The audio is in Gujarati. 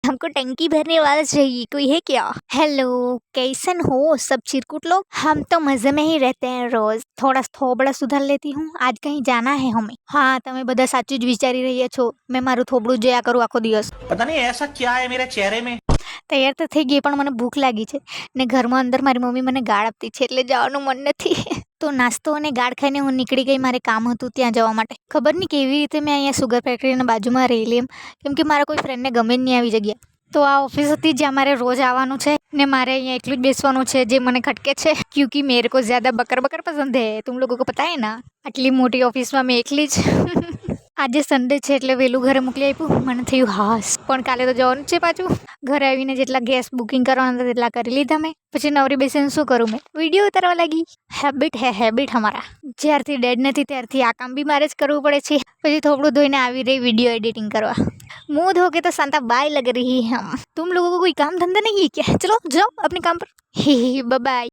हमको टंकी भरने वाला चाहिए, कोई है क्या? हेलो, कैसन हो सब चिरकुट लोग? हम तो मजे में ही रहते हैं रोज. થોડા થોબડા સુધાર લેતી હું, આજ કहीं જાના હે હમે. હા, તમે બધા સાચું જ વિચારી રહ્યા છો. મેં મારું થોબડું જોયા કરું આખો દિવસ. पता नहीं ऐसा क्या है मेरे चेहरे में। તૈયાર તો થઈ ગઈ, પણ મને ભૂખ લાગી છે ને ઘરમાં અંદર મારી મમ્મી મને ગાળ આપતી છે, એટલે જવાનું મન નથી. તો નાસ્તો અને ગાળ ખાઈને હું નીકળી ગઈ. મારે કામ હતું ત્યાં જવા માટે. ખબર નહીં કેવી રીતે મેં અહીંયા સુગર ફેક્ટરીના બાજુમાં રહેલી એમ, કેમ કે મારા કોઈ ફ્રેન્ડને ગમે જ નહીં આવી જગ્યા. તો આ ઓફિસ હતી જ્યાં મારે રોજ આવવાનું છે ને મારે અહીંયા એકલું જ બેસવાનું છે, જે મને ખટકે છે. ક્योंकि मेरे को ज़्यादा बकर बकर पसंद है, तुम लोगों को पता है ना. આટલી મોટી ઓફિસમાં મેં એકલી જ. આજે સન્ડે છે એટલે વહેલું ઘરે મોકલી આપ્યું. મને થયું હાસ, પણ કાલે તો જવાનું છે પાછું. ઘરે આવીને જેટલા ગેસ બુકિંગ કરવાના હતા તેટલા કરી લીધા મેં. પછી નવરી બેસીને શું કરું, મેં વિડીયો ઉતારવા લાગી. હેબિટ હમારા. જ્યારથી ડેડ નથી ત્યારથી આ કામ બી મારે જ કરવું પડે છે. પછી થોડું ધોઈને આવી રહી વિડીયો એડિટિંગ કરવા. मुंह धो के तो सांता बाय लग रही है हम. तुम लोगों को कोई काम धंधा नहीं है क्या? चलो जाओ अपने काम पर. बाय.